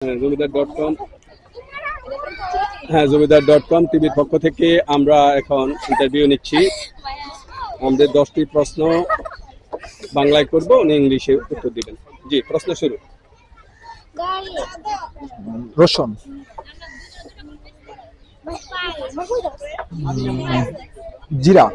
জমিদার.com জমিদার.com টিভির পক্ষ থেকে আমরা এখন ইন্টারভিউ নিচ্ছি। আমাদের 10টি প্রশ্ন বাংলায় করব, উনি ইংলিশে উত্তর দিবেন। জি, প্রশ্ন শুরু। রসুন, জিরা,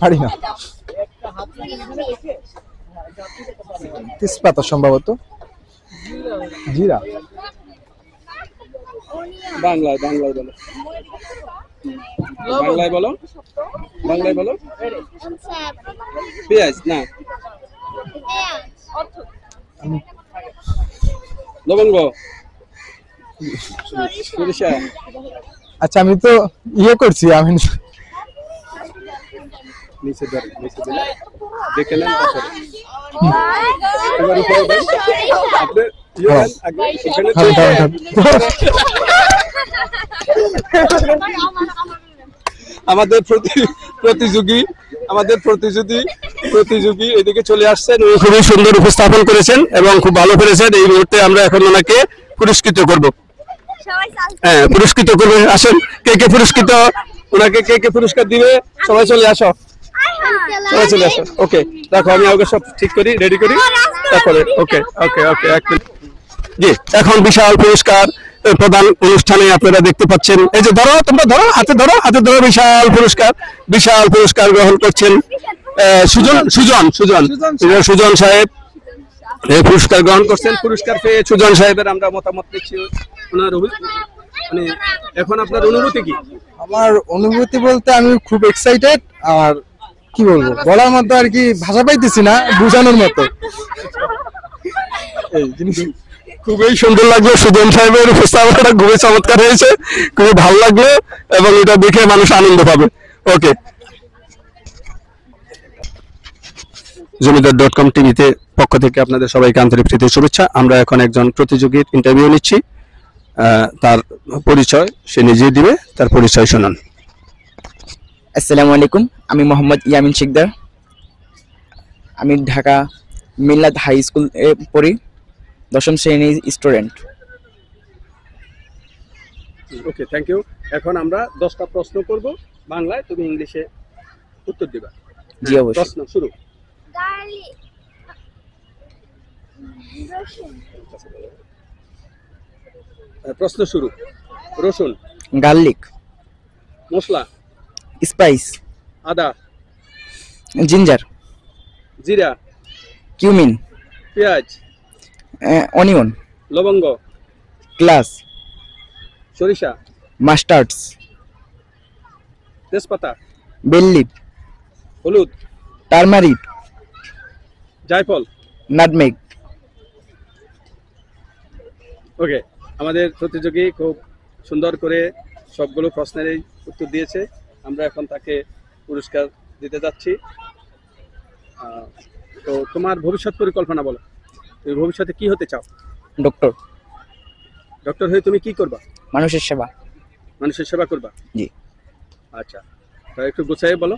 পারি না, তেজপাতা সম্ভবত, জিরা, বাংলায় বলো, বাংলায় বলো। পেঁয়াজ না, লবঙ্গ, সরিষা। আচ্ছা আমি তো করছি, আমি নিচে দিলে দেখে নেন। এবার উপরে দেন। আপনি দেন আগে এখানে আমাদের প্রতিযোগী এদিকে চলে আসছেন। উনি খুবই সুন্দর উপস্থাপন করেছেন এবং খুব ভালো করেছেন। এই মুহূর্তে আমরা এখন ওনাকে পুরস্কৃত করব। হ্যাঁ, পুরস্কৃত করবে। আসেন, কে পুরস্কৃত, ওনাকে কে পুরস্কার দিবে, সবাই চলে আসো। ওকে, দেখো আমি আগে সব ঠিক করি, রেডি করি, তারপরে ওকে। এক মিনিট। জি, এখন বিশাল পুরস্কার প্রদান অনুষ্ঠানে আপনারা দেখতে পাচ্ছেন। এই যে ধরো, তোমরা ধরো, হাতে ধরো। বিশাল পুরস্কার গ্রহণ করছেন সুজন সাহেব এই পুরস্কার গ্রহণ করছেন। পুরস্কার পেয়ে সুজন সাহেবের আমরা মতামত নিচ্ছি। মানে এখন আপনার অনুভূতি কি? আমার অনুভূতি বলতে আমি খুব এক্সাইটেড, আর কি বলবো, বলার মতো আর কি ভাষা পাইতেছি না বোঝানোর মতো। এই জিনিস খুবই সুন্দর লাগলো। সুজন সাহেবের উপস্থাপনাটা খুবই চমৎকার হয়েছে, খুবই ভালো লাগলো এবং এটা দেখে মানুষ আনন্দ পাবে। ওকে, জমিদার.com টিভিতে পক্ষ থেকে আপনাদের সবাইকে আন্তরিক প্রীতি শুভেচ্ছা। আমরা এখন একজন প্রতিযোগীর ইন্টারভিউ নিচ্ছি। তার পরিচয় সে নিজেই দিবে। তার পরিচয় শুনুন। আসসালামু আলাইকুম, আমি মোহাম্মদ ইয়ামিন শিকদার। আমি ঢাকা মিল্লাত হাই স্কুল এ পড়ি, 10ম শ্রেণীর স্টুডেন্ট। Okay, thank you. এখন আমরা 10টা প্রশ্ন করব বাংলায়, তুমি ইংলিশে উত্তর দিবা। জি অবশ্যই। প্রশ্ন শুরু। রসুন, গার্লিক, মশলা, স্পাইস, আদা, জিঞ্জার, জিরা, কিউমিন, পেঁয়াজ, অনিয়ন, লবঙ্গ, গ্লাস, সরিষা, মাস্টার্ডস, তেজপাতা, বেল লিফ, হলুদ, টারমারিক, জায়ফল, নাটমেগ। ওকে, আমাদের প্রতিযোগী খুব সুন্দর করে সবগুলো প্রশ্নেরই উত্তর দিয়েছে। আমরা এখন তাকে পুরস্কার দিতে যাচ্ছি। তো তোমার ভবিষ্যৎ পরিকল্পনা বলো, তুমি ভবিষ্যতে কি হতে চাও? ডক্টর হয়ে তুমি কি করবা? মানুষের সেবা করবা। জি। আচ্ছা, তাহলে একটু গুছাইয়ে বলো।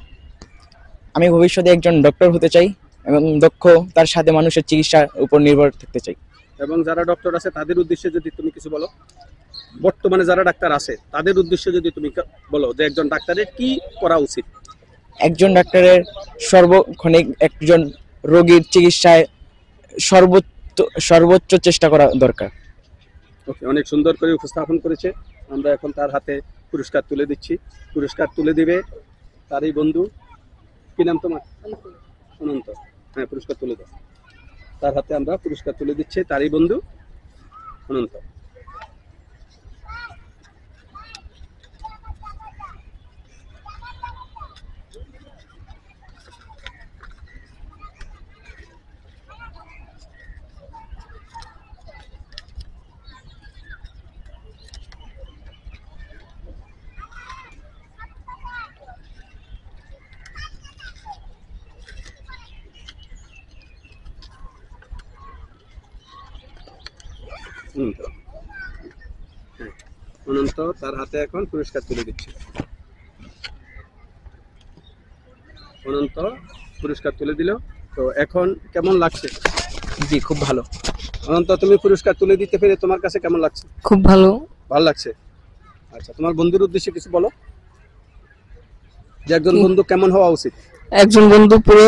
আমি ভবিষ্যতে একজন ডক্টর হতে চাই এবং দক্ষ, তার সাথে মানুষের চিকিৎসার উপর নির্ভর থাকতে চাই। এবং যারা ডক্টর আছে তাদের উদ্দেশ্যে যদি তুমি কিছু বলো, বর্তমানে যারা ডাক্তার আছে তাদের উদ্দেশ্যে যদি তুমি বলো যে একজন ডাক্তারের কি করা উচিত? একজন ডাক্তারের সর্বক্ষণিক একজন রোগীর চিকিৎসায় সর্বোচ্চ চেষ্টা করা দরকার। ওকে, অনেক সুন্দর করে উপস্থাপন করেছে। আমরা এখন তার হাতে পুরস্কার তুলে দিচ্ছি। পুরস্কার তুলে দিবে তারই বন্ধু। কি নাম তোমার? অনন্ত। হ্যাঁ, পুরস্কার তুলে দাও। তার হাতে আমরা পুরস্কার তুলে দিচ্ছি, তারই বন্ধু অনন্ত। অনন্ত তার হাতে এখন পুরস্কার তুলে দিচ্ছে। অনন্ত পুরস্কার তুলে দিল। তো এখন কেমন লাগছে? জি খুব ভালো। অনন্ত, তুমি পুরস্কার তুলে দিতে পেরে তোমার কাছে কেমন লাগছে? খুব ভালো। ভালো লাগছে। আচ্ছা, তোমার বন্ধুর উদ্দেশ্যে কিছু বলো, যে একজন বন্ধু কেমন হওয়া উচিত? একজন বন্ধু পুরো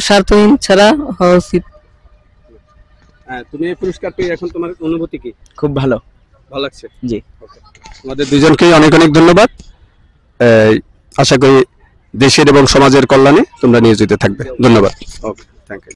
স্বার্থহীন ছাড়া হওয়া উচিত। হ্যাঁ, তুমি এই পুরস্কার পেয়ে এখন তোমার অনুভূতি কি? খুব ভালো। ভালো লাগছে। জি। ওকে, তোমাদের দুজনকেই অনেক অনেক ধন্যবাদ। আশা করি দেশের এবং সমাজের কল্যাণে তোমরা নিয়োজিত থাকবে। ধন্যবাদ। ওকে, থ্যাংক ইউ।